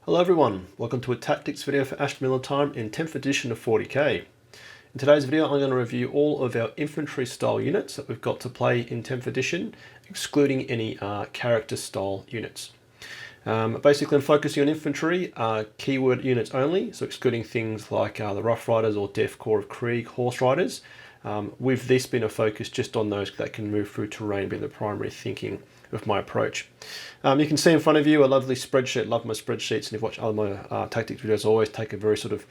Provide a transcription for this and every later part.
Hello everyone, welcome to a tactics video for Astra Militarum in 10th edition of 40k. In today's video I'm going to review all of our infantry style units that we've got to play in 10th edition, excluding any character style units. Basically I'm focusing on infantry, keyword units only, so excluding things like the Rough Riders or Death Corps of Krieg, Horse Riders. With this being a focus just on those that can move through terrain being the primary thinking of my approach. You can see in front of you a lovely spreadsheet. Love my spreadsheets, and if you watch other my tactics videos, I always take a very sort of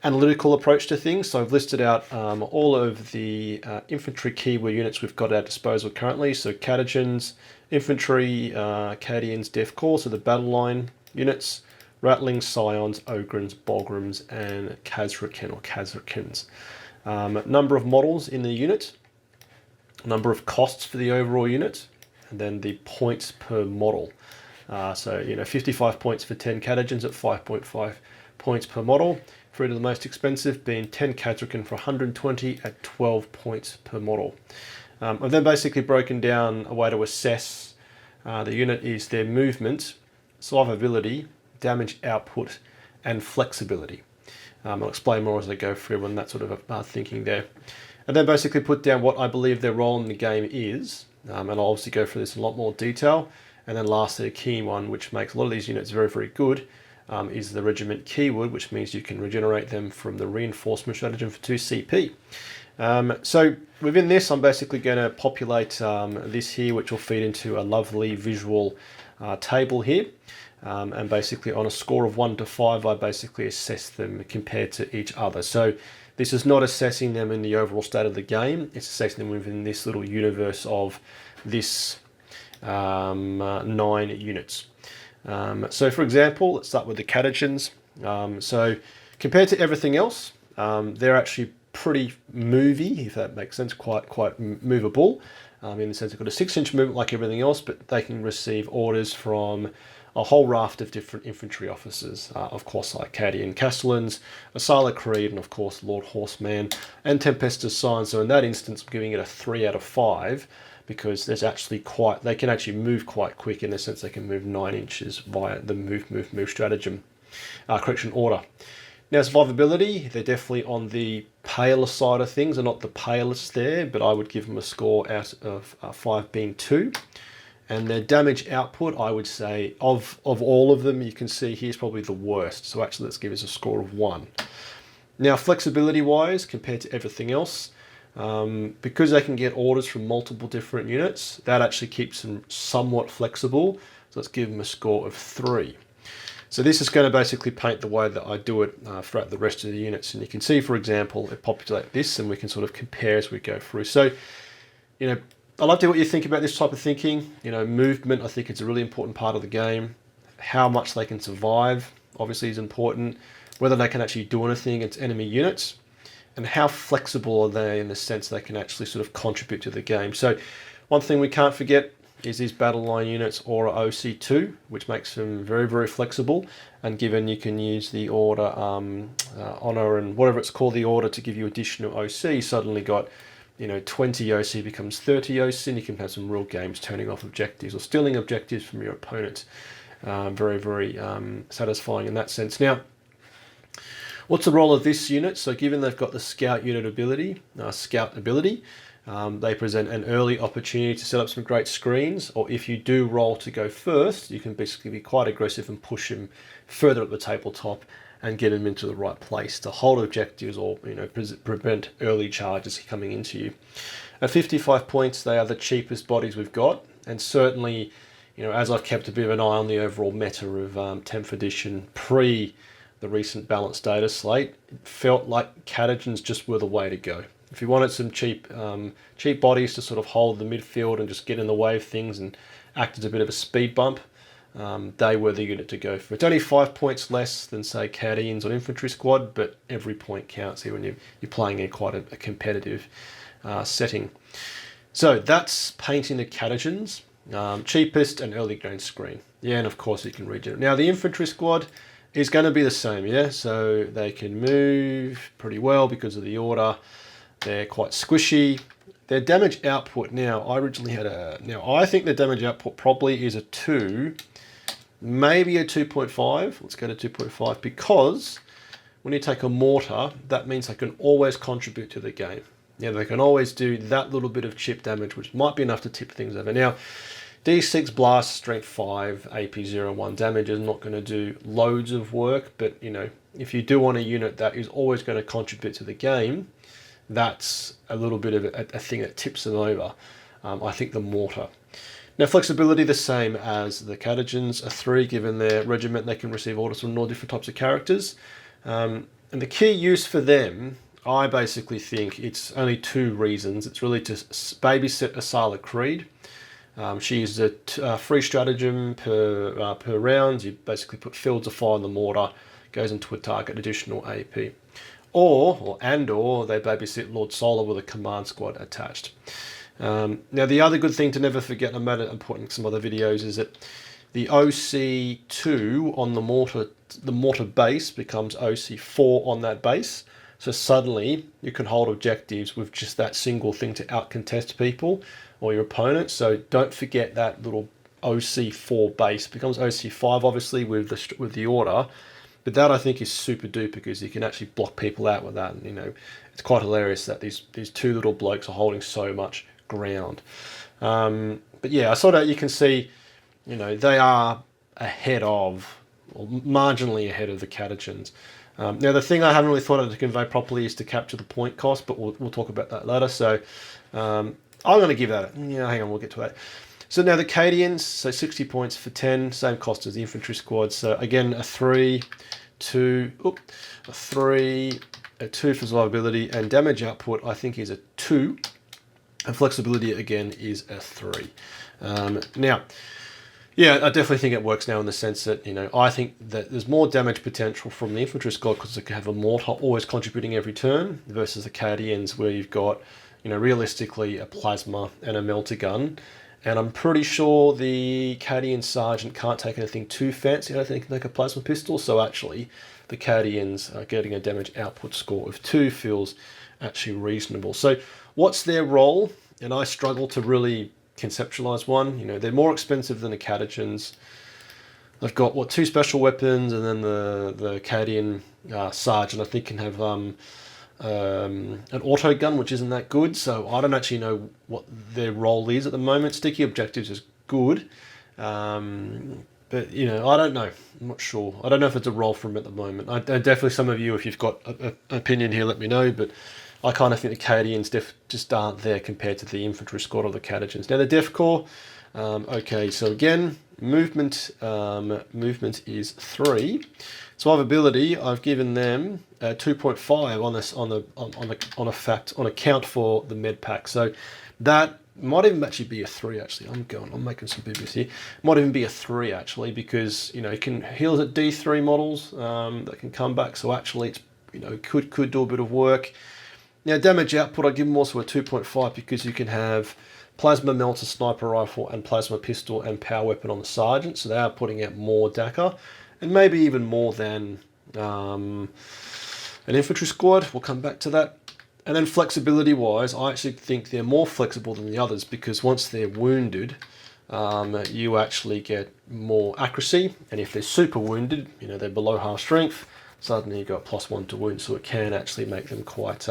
analytical approach to things. So I've listed out all of the infantry keyword units we've got at our disposal currently. So Catachans, infantry, Cadians, Death Corps, so the batteline units, Ratlings, Scions, Ogryns, Bullgryns, and Kasrkin or Kasrkins. Number of models in the unit, number of costs for the overall unit, and then the points per model. So 55 points for 10 Catachans at 5.5 points per model, through to the most expensive being 10 Kasrkin for 120 at 12 points per model. I've then basically broken down a way to assess the unit is their movement, survivability, damage output, and flexibility. I'll explain more as I go through on that sort of thinking there. And then basically put down what I believe their role in the game is, and I'll obviously go through this in a lot more detail. And then lastly, a key one which makes a lot of these units very, very good is the regiment keyword, which means you can regenerate them from the reinforcement stratagem for 2 CP. So within this, I'm basically going to populate this here, which will feed into a lovely visual table here. And basically on a score of 1 to 5, I basically assess them compared to each other. So this is not assessing them in the overall state of the game, it's assessing them within this little universe of this 9 units. So for example, let's start with the Catachans. So compared to everything else, they're actually pretty movey, if that makes sense, quite movable. In the sense they've got a 6-inch movement like everything else, but they can receive orders from a whole raft of different infantry officers, of course, like Cadian Castellans, Asala Creed, and of course Lord Horseman and Tempestus Sign. So in that instance, I'm giving it a 3 out of 5 because there's actually they can actually move quite quick, in the sense they can move 9 inches via the move stratagem, order. Now survivability, they're definitely on the paler side of things. They're not the palest there, but I would give them a score out of 5 being 2. And their damage output, I would say, of all of them, you can see here's probably the worst. So actually, let's give us a score of 1. Now, flexibility-wise, compared to everything else, because they can get orders from multiple different units, that actually keeps them somewhat flexible. So let's give them a score of 3. So this is going to basically paint the way that I do it throughout the rest of the units. And you can see, for example, it populates this, and we can sort of compare as we go through. So, I'd love to hear what you think about this type of thinking. Movement, I think it's a really important part of the game. How much they can survive, obviously, is important. Whether they can actually do anything against enemy units. And how flexible are they in the sense they can actually sort of contribute to the game. So one thing we can't forget is these battle line units Aura OC2, which makes them very, very flexible. And given you can use the order honor and whatever it's called, the order to give you additional OC, suddenly got 20 OC becomes 30 OC, and you can have some real games turning off objectives or stealing objectives from your opponents. Very, very satisfying in that sense. Now, what's the role of this unit? So given they've got the scout unit ability, they present an early opportunity to set up some great screens, or if you do roll to go first, you can basically be quite aggressive and push him further up the tabletop and get them into the right place to hold objectives or prevent early charges coming into you. At 55 points, they are the cheapest bodies we've got, and certainly, as I've kept a bit of an eye on the overall meta of 10th edition pre the recent balanced data slate, it felt like Catachans just were the way to go. If you wanted some cheap bodies to sort of hold the midfield and just get in the way of things and act as a bit of a speed bump, they were the unit to go for. It's only 5 points less than, say, Cadians or Infantry Squad, but every point counts here when you're playing in quite a competitive setting. So that's painting the Catachans, cheapest and early game screen. Yeah, and of course you can regenerate. Now the Infantry Squad is going to be the same, yeah? So they can move pretty well because of the order. They're quite squishy. Their damage output, now I originally had I think the damage output probably is a 2 maybe a 2.5. Let's go to 2.5 because when you take a mortar, that means they can always contribute to the game. Yeah, they can always do that little bit of chip damage, which might be enough to tip things over. Now, D6 blast, strength 5, AP 0-1 damage is not going to do loads of work, but you know, if you do want a unit that is always going to contribute to the game, that's a little bit of a thing that tips them over. I think the mortar. Now, flexibility the same as the Catachans, a 3, given their regiment they can receive orders from all different types of characters. And the key use for them, I basically think it's only 2 reasons. It's really to babysit Asala Creed. She uses a free stratagem per round. You basically put fields of fire on the mortar, goes into a target, additional AP. Or they babysit Lord Solar with a command squad attached. Now, the other good thing to never forget, I made it point in some other videos, is that the OC2 on the mortar base becomes OC4 on that base. So suddenly you can hold objectives with just that single thing to outcontest people or your opponents. So don't forget that little OC4 base. It becomes OC5 obviously with the order, but that I think is super duper because you can actually block people out with that. And, you know, it's quite hilarious that these 2 little blokes are holding so much ground. But yeah, I saw that you can see, you know, they are ahead of, or marginally ahead of the Catachans. Now, the thing I haven't really thought of to convey properly is to capture the point cost, but we'll talk about that later. So I'm going to give that, hang on, we'll get to that. So now the Cadians, so 60 points for 10, same cost as the Infantry Squad. So again, a 3, 2, a 3, a 2 for survivability, and damage output I think is a 2, and flexibility again is a 3. Now, yeah, I definitely think it works now in the sense that, you know, I think that there's more damage potential from the Infantry Squad because they can have a mortar always contributing every turn versus the Cadians where you've got, you know, realistically a plasma and a melter gun. And I'm pretty sure the Cadian Sergeant can't take anything too fancy. I don't think they can take a plasma pistol. So actually, the Cadians are getting a damage output score of 2 feels actually reasonable. So what's their role? And I struggle to really conceptualize one. You know, they're more expensive than the Catachans. They've got 2 special weapons, and then the Cadian Sergeant I think can have an auto gun, which isn't that good. So I don't actually know what their role is at the moment. Sticky objectives is good, but you know, I don't know. I'm not sure. I don't know if it's a role for them at the moment. I definitely, some of you, if you've got an opinion here, let me know. But I kind of think the Cadians just aren't there compared to the Infantry Squad or the Catachans. Now the Def Corps, okay, so again, movement is 3. Survivability, I've given them 2.5 on account for the med pack. So that might even actually be a 3 actually. I'm making some bibbies here. Might even be a 3 actually, because you know it can heals at D3 models that can come back. So actually, it's, you know, could do a bit of work. Now, damage output, I give them also a 2.5 because you can have plasma melter, sniper rifle, and plasma pistol and power weapon on the sergeant. So they are putting out more DACA, and maybe even more than an infantry squad. We'll come back to that. And then flexibility-wise, I actually think they're more flexible than the others because once they're wounded, you actually get more accuracy. And if they're super wounded, you know, they're below half strength, suddenly you've got +1 to wound, so it can actually make them quite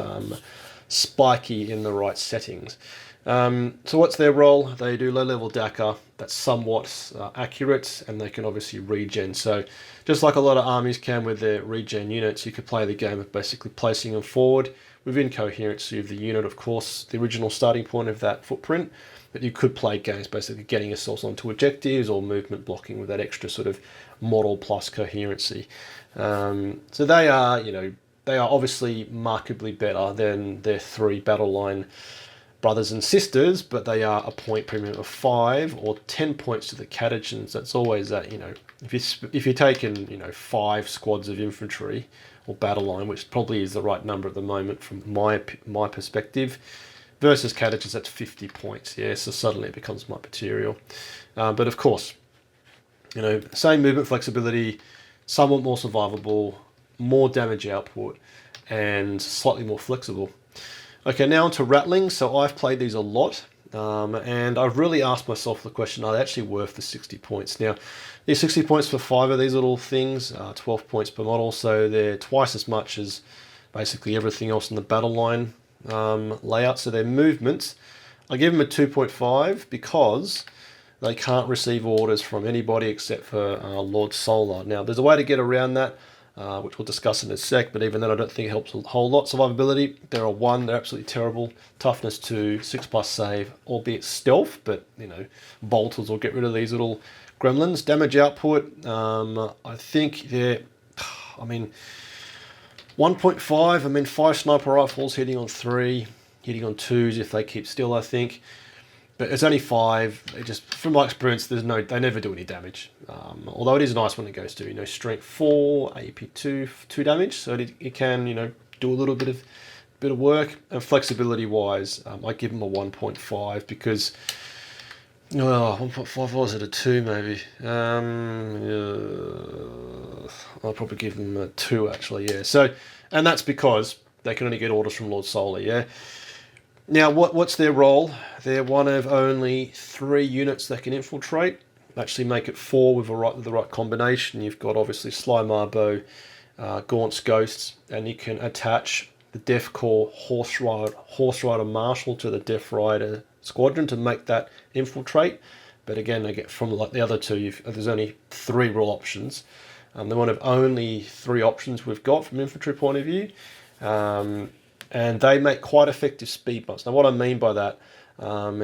spiky in the right settings. So what's their role? They do low-level DACA that's somewhat accurate, and they can obviously regen. So just like a lot of armies can with their regen units, you could play the game of basically placing them forward within coherency of the unit, of course, the original starting point of that footprint. But you could play games basically getting yourselves onto objectives or movement blocking with that extra sort of model plus coherency. So they are, you know, they are obviously markedly better than their 3 battle line brothers and sisters, but they are a point premium of 5 or 10 points to the Catachans. That's always that, you know, if you're taking, you know, 5 squads of infantry or battle line, which probably is the right number at the moment from my perspective, versus Catachans, that's 50 points. Yeah, so suddenly it becomes my material. But of course, you know, same movement flexibility, somewhat more survivable, more damage output, and slightly more flexible. Okay, now onto Ratlings. So I've played these a lot. and I've really asked myself the question, are they actually worth the 60 points? Now, these 60 points for 5 of these little things, 12 points per model, so they're twice as much as basically everything else in the battle line layout. So their movements, I give them a 2.5 because they can't receive orders from anybody except for Lord Solar. Now, there's a way to get around that, which we'll discuss in a sec, but even then I don't think it helps a whole lot. Survivability, they're a 1, they're absolutely terrible. Toughness 2, 6+ save, albeit stealth, but, you know, bolters will get rid of these little gremlins. Damage output, I think they're, I mean, 1.5, I mean, 5 sniper rifles hitting on 3, hitting on 2s if they keep still, I think. But it's only 5. They just, from my experience, they never do any damage. Although it is nice when it goes to, you know, strength 4, AP 2 damage, so it can, you know, do a little bit of work. And flexibility wise, I give them a 1.5 because 1.5 was it a 2 maybe. I'll probably give them a 2 actually. Yeah. So, and that's because they can only get orders from Lord Solar. Yeah. Now, what's their role? They're one of only 3 units that can infiltrate. Actually make it 4 with the right combination. You've got obviously Sly Marbo, Gaunt's Ghosts, and you can attach the Death Corps Horse Rider Marshal to the Death Rider Squadron to make that infiltrate. But again, they get from like the other 2, there's only 3 real options. They're one of only 3 options we've got from infantry point of view. And they make quite effective speed bumps. Now, what I mean by that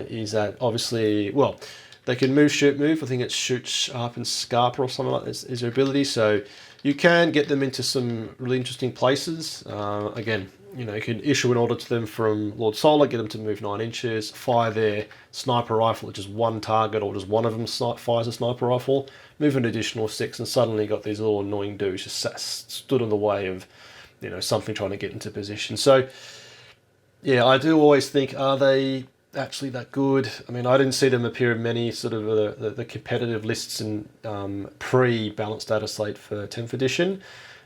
is that obviously, well, they can move, shoot, move. I think it's shoot, sharp, and scarper or something like this is their ability. So you can get them into some really interesting places. Again, you know, you can issue an order to them from Lord Solar, get them to move 9 inches, fire their sniper rifle at just 1 target, or just one of them fires a sniper rifle, move an additional 6, and suddenly you got these little annoying dudes just stood in the way of, you know, something trying to get into position. So, yeah, I do always think, are they actually that good? I mean, I didn't see them appear in many sort of the competitive lists in pre-balanced data slate for 10th edition,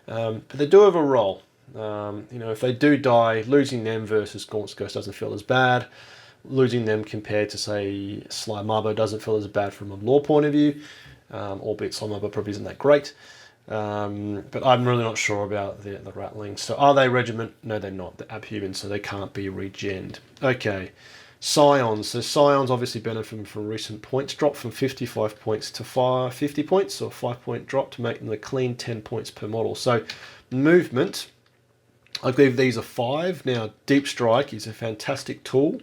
but they do have a role. You know, if they do die, losing them versus Gaunt's Ghost doesn't feel as bad. Losing them compared to, say, Sly Marbo doesn't feel as bad from a lore point of view, albeit Sly Marbo probably isn't that great. But I'm really not sure about the Ratlings. So are they regiment? No, they're not. They're abhumans, so they can't be regened. Okay. Scions. So Scions obviously benefit from recent points drop from 55 points to 50 points, or 5-point drop to make them a clean 10 points per model. So movement, I believe these are 5. Now, Deep Strike is a fantastic tool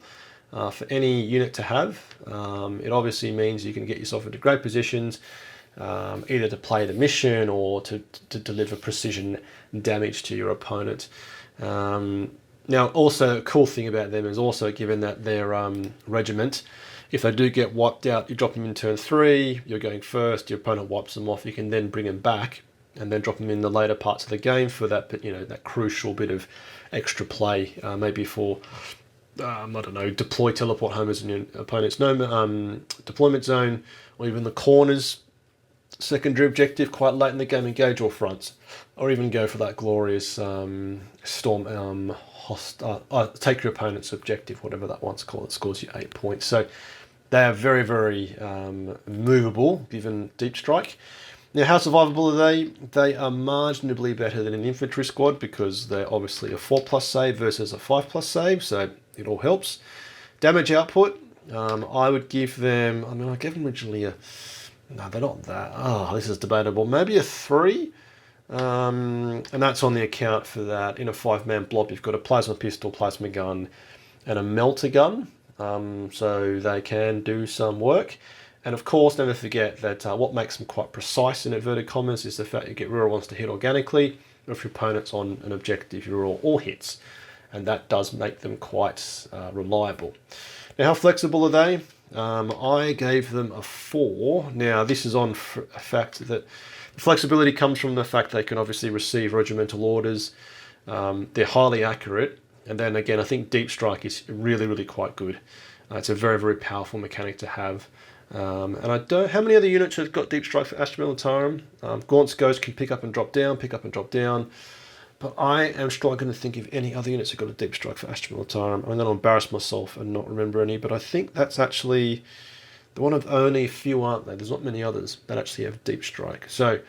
for any unit to have. It obviously means you can get yourself into great positions, either to play the mission or to deliver precision damage to your opponent. Now, also, a cool thing about them is also, given that they're regiment, if they do get wiped out, you drop them in turn 3, you're going first, your opponent wipes them off, you can then bring them back and then drop them in the later parts of the game for that, you know, that crucial bit of extra play, maybe for, I don't know, deploy teleport homers in your opponent's deployment zone, or even the corners. Secondary objective quite late in the game, engage all fronts, or even go for that glorious storm take your opponent's objective, whatever that one's called. It scores you 8 points. So they are very, very movable given Deep Strike. Now, how survivable are they? They are marginally better than an Infantry Squad because they're obviously a 4+ save versus a 5+ save, so it all helps. Damage output, I would give them, I mean, I gave them originally a, no, they're not that. Oh, this is debatable. Maybe a 3. And that's on the account for that. In a 5-man blob, you've got a plasma pistol, plasma gun, and a melter gun. So they can do some work. And of course, never forget that what makes them quite precise in inverted commas is the fact you get reroll ones to hit organically, or if your opponent's on an objective, you reroll all hits. And that does make them quite reliable. Now, how flexible are they? I gave them a 4. Now, this is on a fact that flexibility comes from the fact they can obviously receive regimental orders. They're highly accurate. And then again, I think Deep Strike is really, really quite good. It's a very, very powerful mechanic to have. And I don't, how many other units have got Deep Strike for Astra Militarum? Gaunt's Ghost can pick up and drop down, pick up and drop down. But I am struggling to think if any other units have got a deep strike for Astra Militarum. I'm going to embarrass myself and not remember any, but I think that's actually the one of only a few, aren't there? There's not many others that actually have deep strike. So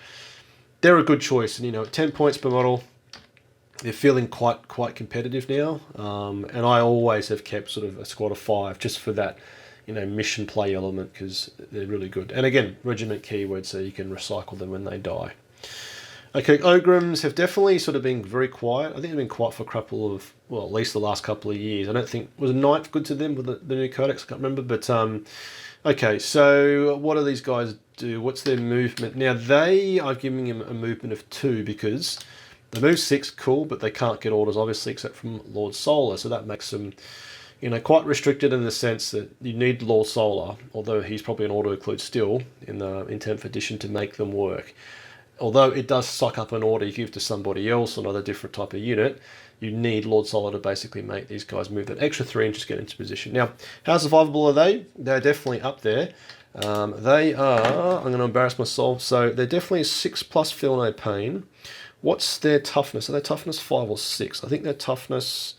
they're a good choice. And, at 10 points per model, they're feeling quite competitive now. And I always have kept sort of a squad of 5 just for that, mission play element, because they're really good. And again, regiment keywords, so you can recycle them when they die. Okay, Ogryns have definitely sort of been very quiet. I think they've been quiet for a couple of, well, at least the last couple of years. I don't think, was a ninth good to them with the new codex? I can't remember, but okay, so what do these guys do? What's their movement? Now, I've given them a movement of 2 because they move 6, cool, but they can't get orders, obviously, except from Lord Solar, so that makes them, quite restricted in the sense that you need Lord Solar, although he's probably an auto-include still in 10th edition to make them work. Although it does suck up an order you give to somebody else, another different type of unit, you need Lord Solar to basically make these guys move that extra 3 inches, get into position. Now, how survivable are they? They're definitely up there. They are, I'm going to embarrass myself, so they're definitely 6+ feel no pain. What's their toughness? Are they toughness 5 or 6? I think they're toughness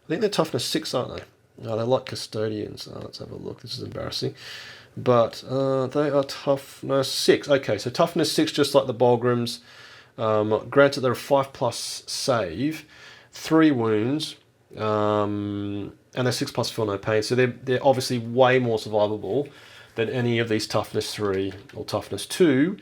6, aren't they? No, they're like custodians. Let's have a look. This is embarrassing. But they are toughness 6. Okay, so toughness 6, just like the Bullgryns. Granted, they're a 5+ save, 3 wounds, and they're 6+ feel no pain. So they're obviously way more survivable than any of these toughness 3 or toughness 2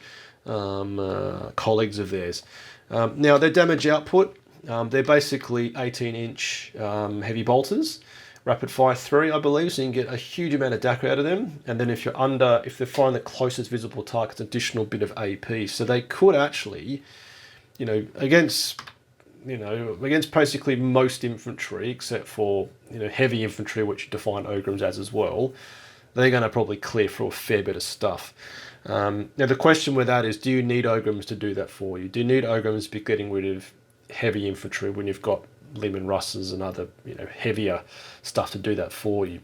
colleagues of theirs. Now, their damage output, they're basically 18-inch heavy bolters. Rapid fire 3, I believe, so you can get a huge amount of DAC out of them. And then if they're firing the closest visible targets, additional bit of AP. So they could actually, against basically most infantry, except for, heavy infantry, which you define Ogryns as well, they're going to probably clear through a fair bit of stuff. Now, the question with that is, do you need Ogryns to do that for you? Do you need Ogryns to be getting rid of heavy infantry when you've got Leman Russes and other, heavier stuff to do that for you?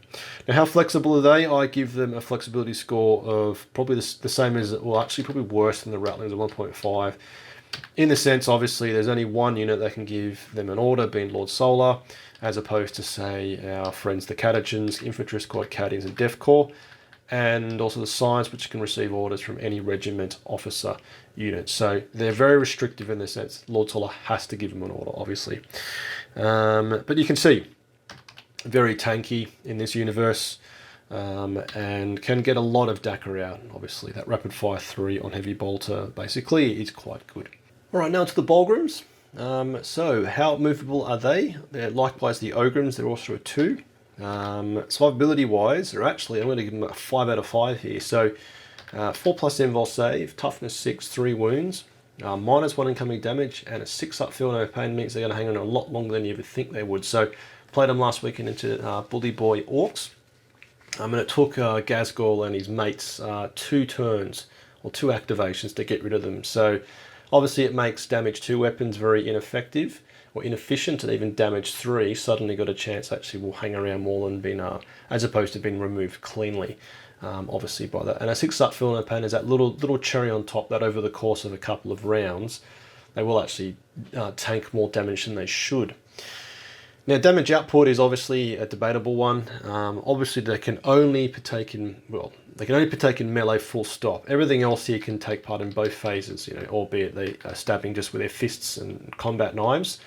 Now, how flexible are they? I give them a flexibility score of probably the same as, well, actually probably worse than the Ratlings at 1.5. In the sense, obviously, there's only one unit that can give them an order, being Lord Solar, as opposed to, say, our friends the Catachans, Infantry Squad, Cadians, and Def Corps, and also the Scions, which can receive orders from any regiment officer unit. So they're very restrictive in the sense Lord Solar has to give them an order, obviously. But you can see, very tanky in this universe, and can get a lot of DACA out. Obviously, that rapid fire 3 on heavy bolter basically is quite good. All right, now to the Bullgryns. So how movable are they? They're likewise the Ogryns. They're also a 2. Survivability wise, they're actually, I'm going to give them a 5 out of 5 here. So 4+ invul save, toughness 6, 3 wounds, -1 incoming damage, and a 6 up feel no pain means they're going to hang on a lot longer than you ever think they would. So played them last weekend into Bully Boy Orcs. And it took Gazgul and his mates 2 turns or 2 activations to get rid of them. So obviously it makes damage 2 weapons very ineffective or inefficient, and even damage 3 suddenly got a chance actually will hang around more than being, as opposed to being removed cleanly, obviously by that. And a 6 up feel no pain is that little cherry on top that over the course of a couple of rounds, they will actually tank more damage than they should. Now, damage output is obviously a debatable one. Obviously, they can only partake in melee full stop. Everything else here can take part in both phases, albeit they are stabbing just with their fists and combat knives.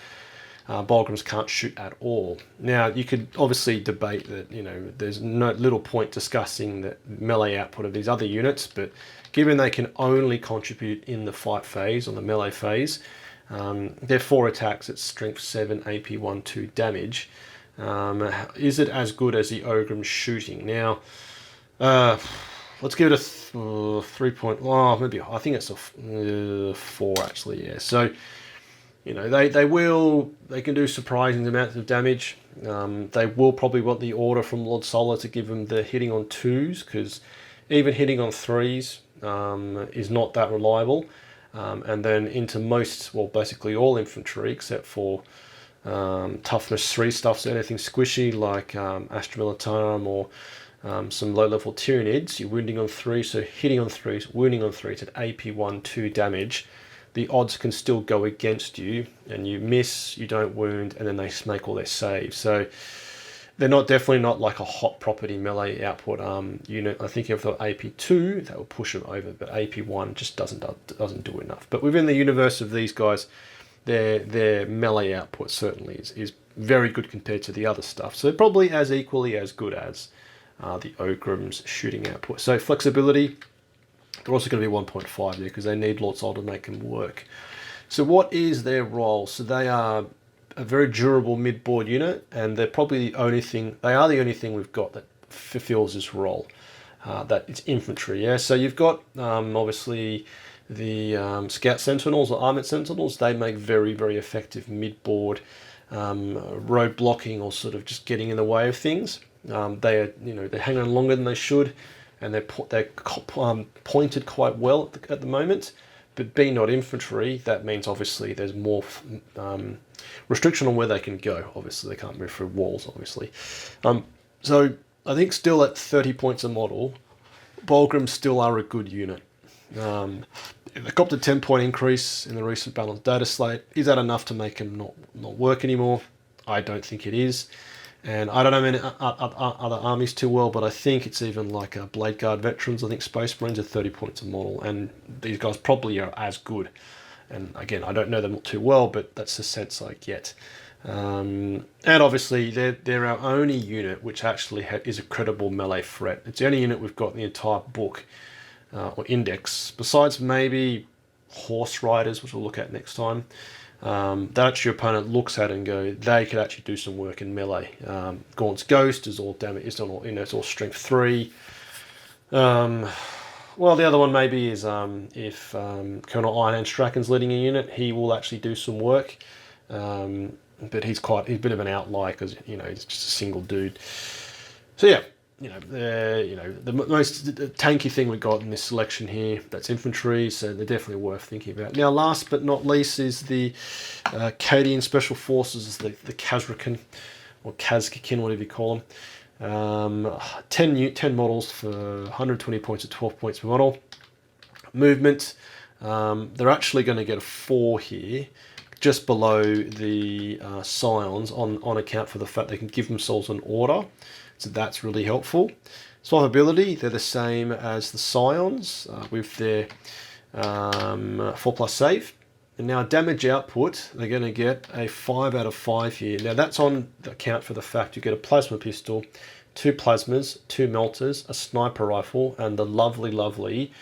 Bullgryns can't shoot at all. Now, you could obviously debate that, there's no little point discussing the melee output of these other units, but given they can only contribute in the fight phase, on the melee phase, their 4 attacks at strength 7, AP 1, 2 damage. Is it as good as the Ogryns shooting? Now, let's give it a 3 point. Oh, maybe I think it's a 4 actually. Yeah. So, they can do surprising amounts of damage. They will probably want the order from Lord Solar to give them the hitting on 2s, because even hitting on 3s is not that reliable. And then into basically all infantry, except for toughness 3 stuff, so anything squishy like Astra Militarum or some low-level Tyranids, you're wounding on 3, so hitting on 3s, wounding on 3s at AP 1, 2 damage. the odds can still go against you, and you miss, you don't wound, and then they make all their saves. So they're definitely not like a hot property melee output unit. I think if they're AP2, that will push them over, but AP1 just doesn't do enough. But within the universe of these guys, their melee output certainly is very good compared to the other stuff. So probably as equally as good as the Ogryns shooting output. So flexibility, they're also going to be 1.5 there because they need Lord Soul to make them work. So what is their role? So they are a very durable mid-board unit, and they're probably the only thing, they are the only thing we've got that fulfills this role. That it's infantry, yeah? So you've got, obviously, the Scout Sentinels or Armored Sentinels. They make very, very effective mid-board road blocking or sort of just getting in the way of things. They are, they're hanging on longer than they should, and they're pointed quite well at the moment. But being not infantry, that means obviously there's more restriction on where they can go. Obviously, they can't move through walls, obviously. So I think still at 30 points a model, Bullgryns still are a good unit. They got the 10-point increase in the recent balanced data slate. Is that enough to make them not work anymore? I don't think it is. And I don't know many other armies too well, but I think it's even like Blade Guard veterans. I think Space Marines are 30 points a model, and these guys probably are as good. And again, I don't know them too well, but that's the sense I get. And obviously, they're our only unit which actually is a credible melee threat. It's the only unit we've got in the entire book or index, besides maybe Horse Riders, which we'll look at next time. That actually your opponent looks at and go, they could actually do some work in melee. Gaunt's Ghost is all damage, it's all strength 3. Well, the other one maybe is if Colonel Ironhand Strachan's leading a unit, he will actually do some work. But he's a bit of an outlier because he's just a single dude. So yeah, the most tanky thing we got in this selection here, that's infantry, so they're definitely worth thinking about. Now, last but not least is the Cadian Special Forces, the Kasrkin, or Kasrkin, whatever you call them. 10 models for 120 points at 12 points per model. Movement, they're actually going to get a 4 here, just below the Scions on account for the fact they can give themselves an order. So that's really helpful. Survivability, they're the same as the Scions with their 4+ save. And now damage output, they're going to get a 5 out of 5 here. Now that's on account for the fact you get a plasma pistol, 2 plasmas, 2 melters, a sniper rifle, and the lovely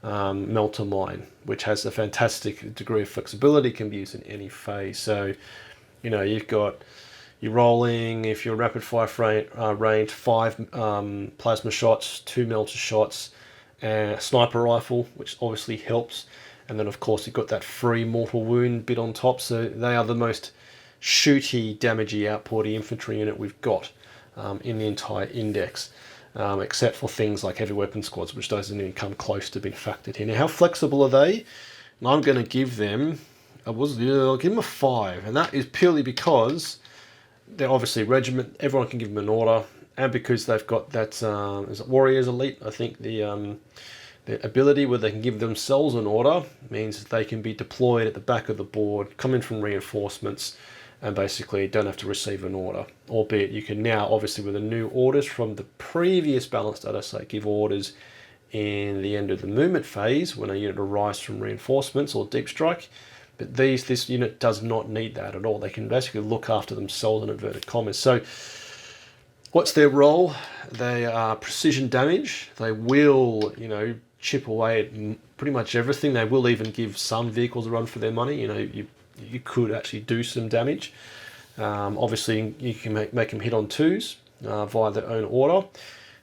melter mine, which has a fantastic degree of flexibility, can be used in any phase. So, you've got you're rolling, if you're rapid fire range, 5 plasma shots, 2 melter shots, and a sniper rifle, which obviously helps. And then of course you've got that free mortal wound bit on top. So they are the most shooty, damagey, outporty infantry unit we've got in the entire index. Except for things like heavy weapon squads, which doesn't even come close to being factored here. Now, how flexible are they? And I'm going to give them, I'll give them a 5, and that is purely because they're obviously regiment. Everyone can give them an order, and because they've got that is it Warriors Elite? I think the ability where they can give themselves an order means that they can be deployed at the back of the board, come in from reinforcements, and basically don't have to receive an order. Albeit you can now, obviously with the new orders from the previous balanced data set, give orders in the end of the movement phase when a unit arrives from reinforcements or deep strike. But this unit does not need that at all. They can basically look after themselves in inverted commas. So what's their role? They are precision damage. They will, chip away at pretty much everything. They will even give some vehicles a run for their money. You could actually do some damage. Obviously, you can make them hit on 2s via their own order.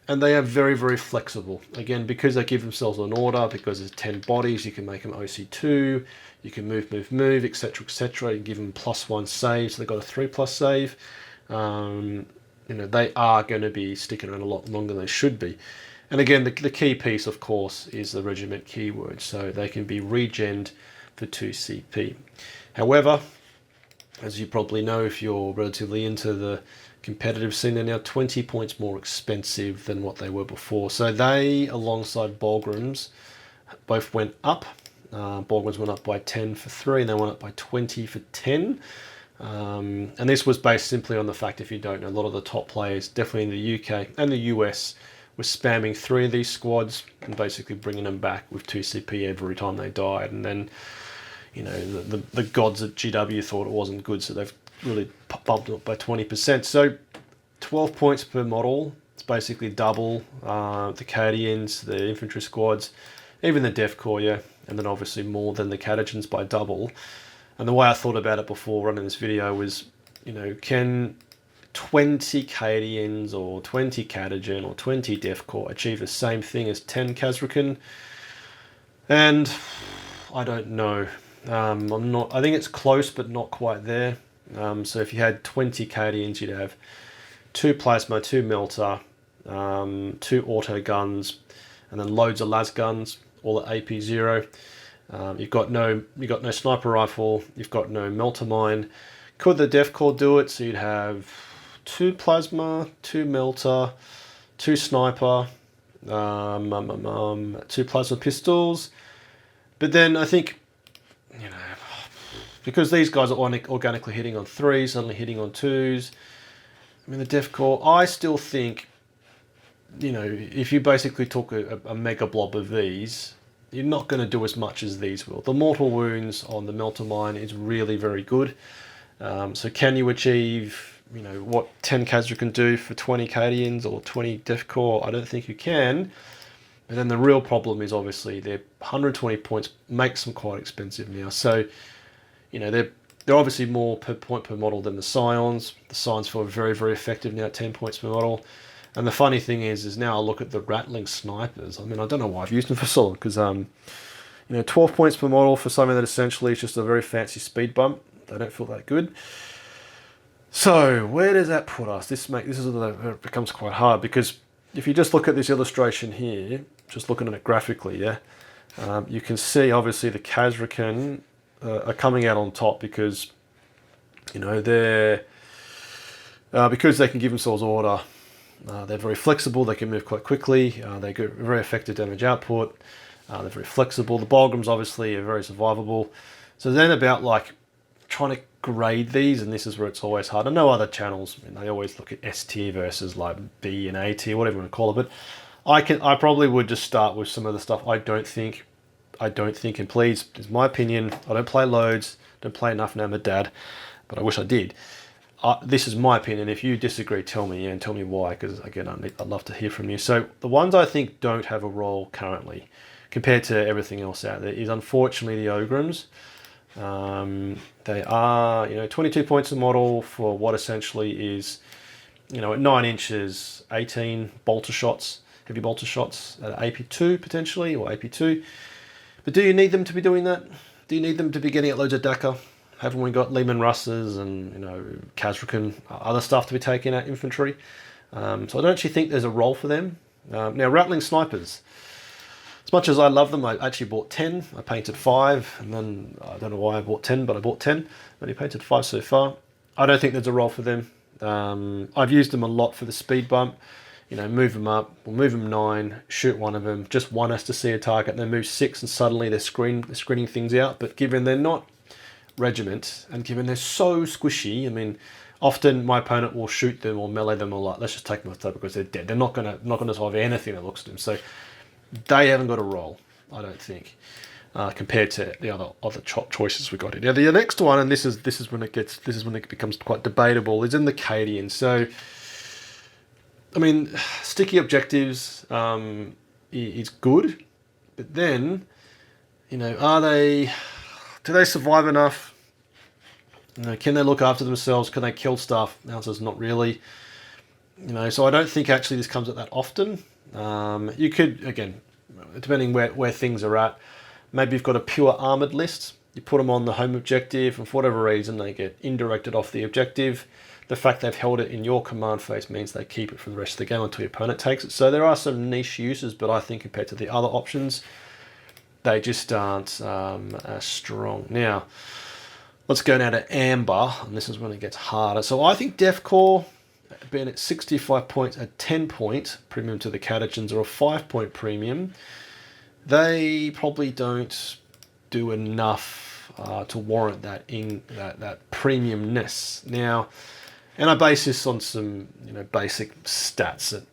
And they are very, very flexible. Again, because they give themselves an order, because there's 10 bodies, you can make them OC2, you can move, etc., etc. You can give them +1 save, so they've got a 3+ save. They are going to be sticking around a lot longer than they should be. And again, the key piece, of course, is the regiment keyword. So they can be regened for 2 CP. However, as you probably know, if you're relatively into the competitive scene, they're now 20 points more expensive than what they were before. So they, alongside Bullgryns, both went up Bullgryns went up by 10 for 3, and they went up by 20 for 10. And this was based simply on the fact, if you don't know, a lot of the top players, definitely in the UK and the US, were spamming 3 of these squads and basically bringing them back with 2 CP every time they died. And then, you know, the gods at GW thought it wasn't good, so they've really bumped it up by 20%. So 12 points per model. It's basically double the Cadians, the infantry squads, even the Def Corps, yeah, and then obviously more than the Catachans by double. And the way I thought about it before running this video was, you know, can 20 Cadians or 20 Catachan or 20 Def Corps achieve the same thing as 10 Kasrkin? And I don't know. I think it's close, but not quite there. So if you had 20 Cadians, you'd have 2 plasma, 2 melter, 2 auto guns, and then loads of las guns, all at AP0. You've got no sniper rifle. You've got no melter mine. Could the Def Corps do it? So you'd have 2 plasma, 2 melter, 2 sniper, 2 plasma pistols. But then I think, you know, because these guys are organically hitting on 3s, suddenly hitting on 2s. I mean, the Def Corps, I still think, you know, if you basically took a mega blob of these, you're not going to do as much as these will. The mortal wounds on the melter mine is really very good. So can you achieve, you know, what 10 Kasrkins can do for 20 Cadians or 20 Def Corps? I don't think you can. And then the real problem is obviously their 120 points makes them quite expensive now. So, you know, they're obviously more per point per model than the Scions. The Scions feel very, very effective now at 10 points per model. And the funny thing is now I look at the Ratlings snipers. I mean, I don't know why I've used them for solid, because, you know, 12 points per model for something that essentially is just a very fancy speed bump. They don't feel that good. So where does that put us? This is where it becomes quite hard, because if you just look at this illustration here, just looking at it graphically, yeah, you can see obviously the Kasrkin are coming out on top because, you know, they're because they can give themselves order. They're very flexible. They can move quite quickly. They get very effective damage output. They're very flexible. The Bullgryns obviously are very survivable. So then about like trying to grade these, and this is where it's always hard. I know other channels, I mean, they always look at S tier versus like B and A tier, whatever you want to call it. But I probably would just start with some of the stuff I don't think, and please, it's my opinion. I don't play loads, don't play enough now. I'm a dad, but I wish I did. This is my opinion. If you disagree, tell me, and tell me why, because again, I'd love to hear from you. So the ones I think don't have a role currently, compared to everything else out there, is unfortunately the Ogryns. They are, you know, 22 points a model for what essentially is, you know, at 9 inches, 18 bolter shots, heavy bolter shots at AP2 potentially, or AP2. But do you need them to be doing that? Do you need them to be getting at loads of DACA? Haven't we got Lehman Russes and, you know, Kasrkin, other stuff to be taken at infantry? So I don't actually think there's a role for them. Now, Rattling snipers. As much as I love them, I actually bought 10. I painted 5, and then I don't know why I bought 10, but I bought 10. I only painted 5 so far. I don't think there's a role for them. I've used them a lot for the speed bump. You know, move them up, we'll move them 9, shoot one of them. Just one has to see a target, and then move 6, and suddenly they're screening things out. But given they're not regiment, and given they're so squishy, I mean, often my opponent will shoot them or melee them, or like, let's just take them off the top because they're dead. They're not gonna survive anything that looks at them. So they haven't got a role, I don't think, compared to the other choices we got in. Now the next one, and this is when it becomes quite debatable, is in the Cadians. So I mean, sticky objectives is good, but then, you know, do they survive enough? You know, can they look after themselves? Can they kill stuff? The answer is not really. You know, so I don't think actually this comes at that often. You could, again, depending where things are at, maybe you've got a pure armoured list. You put them on the home objective, and for whatever reason they get indirected off the objective. The fact they've held it in your command phase means they keep it for the rest of the game until your opponent takes it. So there are some niche uses, but I think compared to the other options, they just aren't as strong. Now, let's go now to Amber, and this is when it gets harder. So I think Def Corps, being at 65 points, a 10-point premium to the Catachans, or a 5-point premium, they probably don't do enough to warrant that that premiumness. Now, and I base this on some basic stats that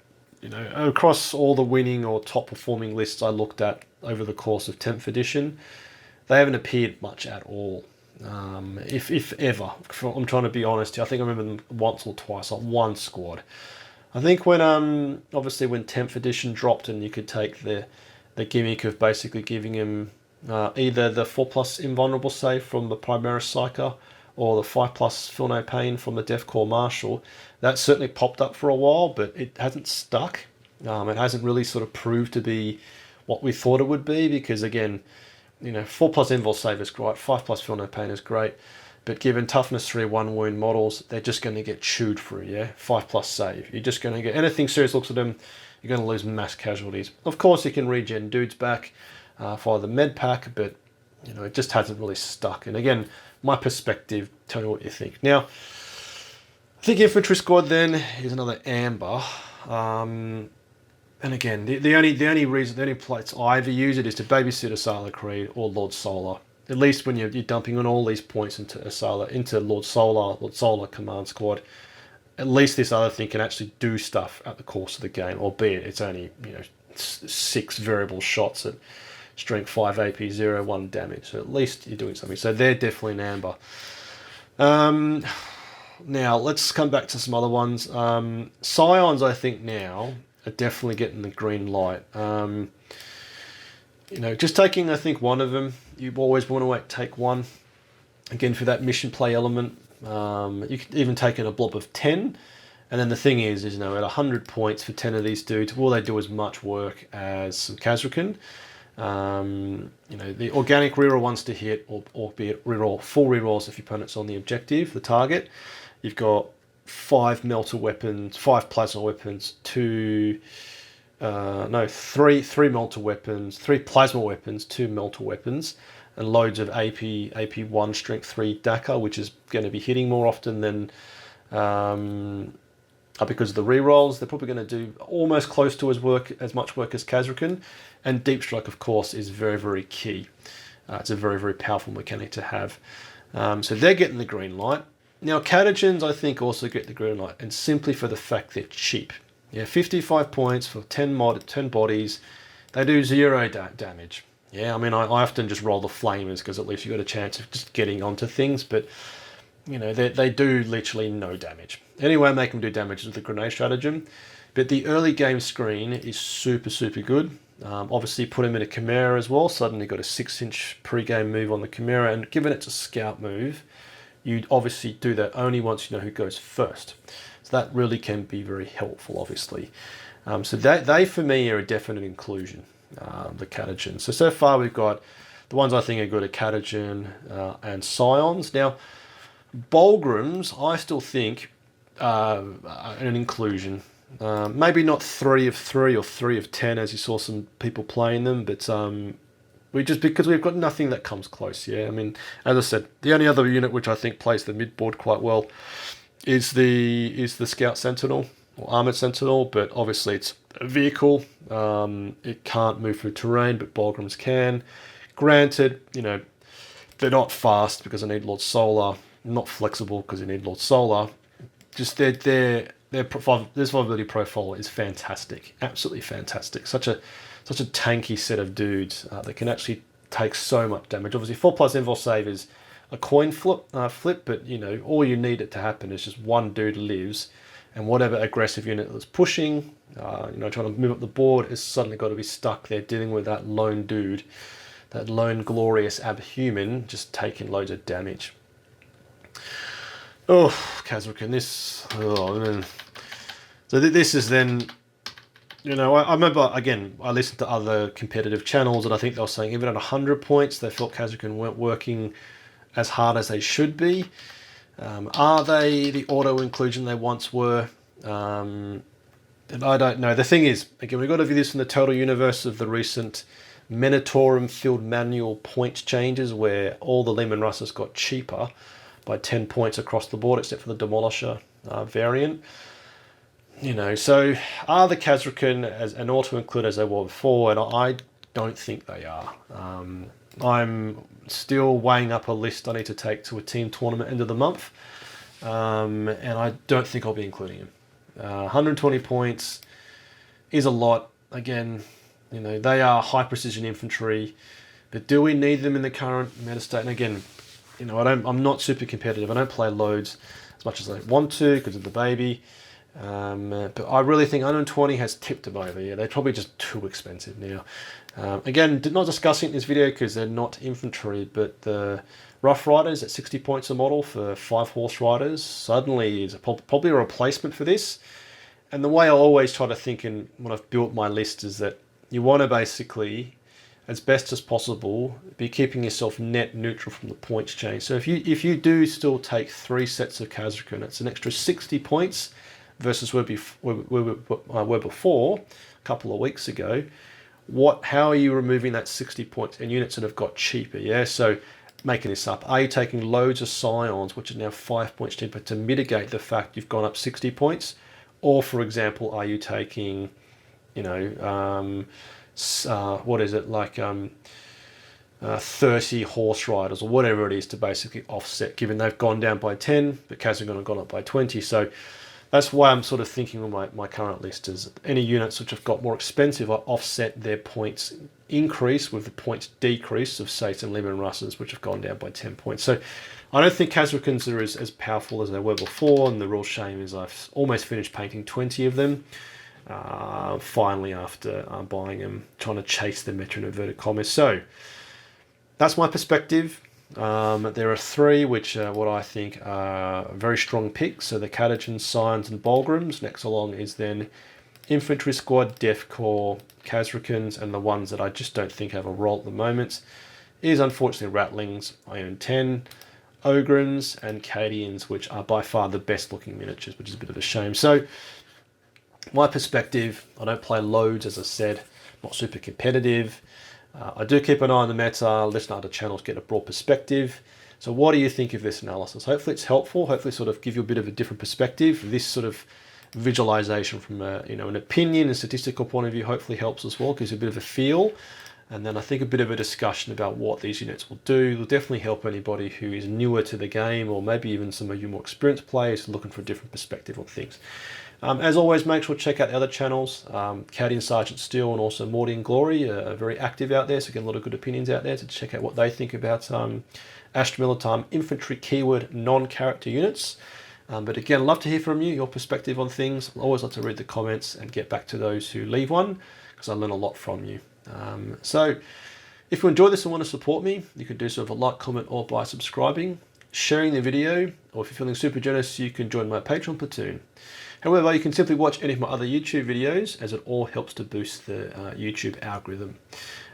across all the winning or top performing lists I looked at over the course of 10th edition, they haven't appeared much at all. If ever. I'm trying to be honest here. I think I remember them once or twice on one squad. I think when obviously when 10th edition dropped and you could take the gimmick of basically giving him either the 4+ invulnerable save from the Primaris Psyker or the 5+ Feel No Pain from the Death Corps Marshal, that certainly popped up for a while, but it hasn't stuck. It hasn't really sort of proved to be what we thought it would be, because again, 4+ invul save is great, 5+ Feel No Pain is great, but given toughness 3 1 wound models, they're just going to get chewed through. 5+ save, you're just going to get anything serious looks at them, you're going to lose mass casualties. Of course you can regen dudes back via the med pack, but it just hasn't really stuck. And again, my perspective, tell me what you think. Now, I think Infantry Squad then is another amber. And again, the only place I ever use it is to babysit Asala Creed or Lord Solar. At least when you're dumping on all these points into Lord Solar Command Squad, at least this other thing can actually do stuff at the course of the game, albeit it's only 6 variable shots at strength 5 AP 0 1 damage. So at least you're doing something. So they're definitely an amber. Now let's come back to some other ones. Scions, I think now are definitely getting the green light. Just taking, I think, one of them, you always want to take one. Again, for that mission play element, you could even take in a blob of 10. And then the thing is at 100 points for 10 of these dudes, all they do is much work as some Kasrkin. The organic reroll ones to hit, or be it reroll 4 rerolls if your opponent's on the objective, the target. You've got 5 melter weapons, 5 plasma weapons, 3 melter weapons, 3 plasma weapons, 2 melter weapons, and loads of AP 1 strength 3 Dakar, which is going to be hitting more often than because of the rerolls. They're probably going to do almost close to as much work as Kasrkin, and Deep Strike, of course, is very, very key. It's a very, very powerful mechanic to have. So they're getting the green light. Now, Catachans, I think, also get the green light, and simply for the fact they're cheap. 55 points for 10 bodies. They do 0 damage. I often just roll the flamers because at least you've got a chance of just getting onto things, but they do literally no damage. Anyway, make them do damage with the grenade stratagem, but the early game screen is super, super good. Obviously, put them in a Chimera as well. Suddenly got a 6-inch pre-game move on the Chimera, and given it's a scout move, you'd obviously do that only once you know who goes first. So that really can be very helpful, obviously. So they for me are a definite inclusion, the Catachans. So far we've got the ones I think are good are Catachan and Scions. Now, Bullgryns, I still think an inclusion. Maybe not 3 of 3 or 3 of 10 as you saw some people playing them, but because we've got nothing that comes close. As I said, the only other unit which I think plays the mid-board quite well is the Scout Sentinel or Armored Sentinel, but obviously it's a vehicle. It can't move through terrain, but Bullgryns can. Granted, they're not fast because I need Lord Solar, not flexible because I need Lord Solar. Just their survivability profile is fantastic, absolutely fantastic. Such a tanky set of dudes that can actually take so much damage. Obviously, 4+ invul save is a coin flip, but all you need it to happen is just one dude lives, and whatever aggressive unit that's pushing, trying to move up the board, is suddenly got to be stuck there dealing with that lone dude, that lone glorious abhuman, just taking loads of damage. Oh, Kasrkin, this. So this is then. I remember, again, I listened to other competitive channels, and I think they were saying even at 100 points, they felt Kasrkin weren't working as hard as they should be. Are they the auto-inclusion they once were? And I don't know. The thing is, again, we've got to view this in the total universe of the recent Minotaurum field manual point changes, where all the Leman Russes got cheaper by 10 points across the board, except for the Demolisher variant. So are the Kasrkin as an auto-include as they were before? And I don't think they are. I'm still weighing up a list I need to take to a team tournament end of the month, and I don't think I'll be including them. 120 points is a lot. Again, you know, they are high precision infantry, but do we need them in the current meta state? And again, you know, I'm not super competitive. I don't play loads as much as I want to because of the baby. But I really think 120 has tipped them over. Yeah, they're probably just too expensive now. Again, not discussing in this video because they're not infantry, but the Rough Riders at 60 points a model for 5 horse riders suddenly is probably a replacement for this. And the way I always try to think when I've built my list is that you want to basically, as best as possible, be keeping yourself net neutral from the points change. So if you do still take 3 sets of Kasrkin, it's an extra 60 points versus where we were before a couple of weeks ago. How are you removing that 60 points in units that have got cheaper? Yeah, so making this up, are you taking loads of Scions, which are now 5 points cheaper, to mitigate the fact you've gone up 60 points? Or, for example, are you taking, you know, what is it, like 30 horse riders or whatever it is to basically offset, given they've gone down by 10, but Kasrkin have gone up by 20. So that's why I'm sort of thinking on my current list is any units which have got more expensive, I offset their points increase with the points decrease of Sates and Leman Russes, which have gone down by 10 points. So I don't think Kasrkins are as powerful as they were before, and the real shame is I've almost finished painting 20 of them. Finally, after buying them, trying to chase the meta in inverted commas. So that's my perspective. There are 3 which are what I think are very strong picks. So the Catachans, Scions and Bullgryns. Next along is then Infantry Squad, Def Corps, Kasrkins, and the ones that I just don't think have a role at the moment is unfortunately Ratlings. I own 10. Ogryns and Cadians, which are by far the best looking miniatures, which is a bit of a shame. So my perspective, I don't play loads, as I said, not super competitive. I do keep an eye on the meta, listen to other channels, get a broad perspective. So what do you think of this analysis? Hopefully it's helpful, hopefully sort of give you a bit of a different perspective. This sort of visualization from an opinion and statistical point of view hopefully helps as well, gives you a bit of a feel. And then I think a bit of a discussion about what these units will do will definitely help anybody who is newer to the game, or maybe even some of you more experienced players looking for a different perspective on things. As always, make sure to check out the other channels. Cadian Sergeant Steel and also Morty and Glory are very active out there, so get a lot of good opinions out there to check out what they think about Astra Militarum infantry keyword non-character units. But again, love to hear from you, your perspective on things. I always like to read the comments and get back to those who leave one, because I learn a lot from you. So if you enjoy this and want to support me, you can do so with a like, comment, or by subscribing, sharing the video, or if you're feeling super generous, you can join my Patreon platoon. However, you can simply watch any of my other YouTube videos, as it all helps to boost the YouTube algorithm.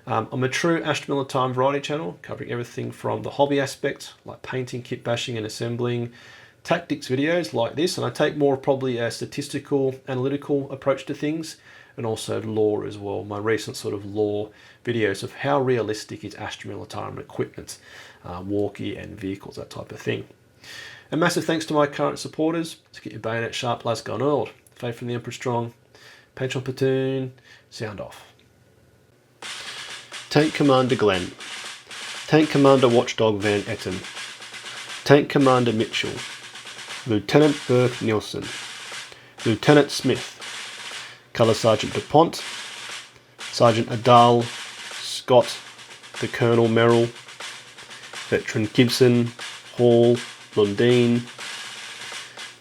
I'm a true Astra Militarum variety channel, covering everything from the hobby aspect, like painting, kit bashing and assembling, tactics videos like this, and I take more probably a statistical, analytical approach to things, and also lore as well. My recent sort of lore videos of how realistic is Astra Militarum equipment, walkie and vehicles, that type of thing. A massive thanks to my current supporters. Let's get your bayonet sharp, lads, gone oiled. Faith from the Emperor strong. Patreon platoon, sound off. Tank Commander Glenn. Tank Commander Watchdog Van Etten. Tank Commander Mitchell. Lieutenant Burke Nielsen. Lieutenant Smith. Colour Sergeant DuPont, Sergeant Adal, Scott, the Colonel Merrill, Veteran Gibson, Hall, Lundeen,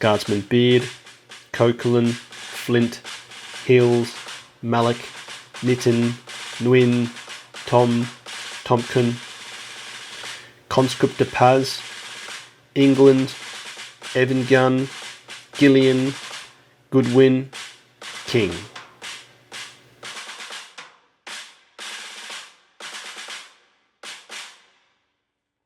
Guardsman Beard, Coquelin, Flint, Hills, Malik, Nitton, Nguyen, Tom, Tompkin, Conscript de Paz, England, Evan Gunn, Gillian, Goodwin, King.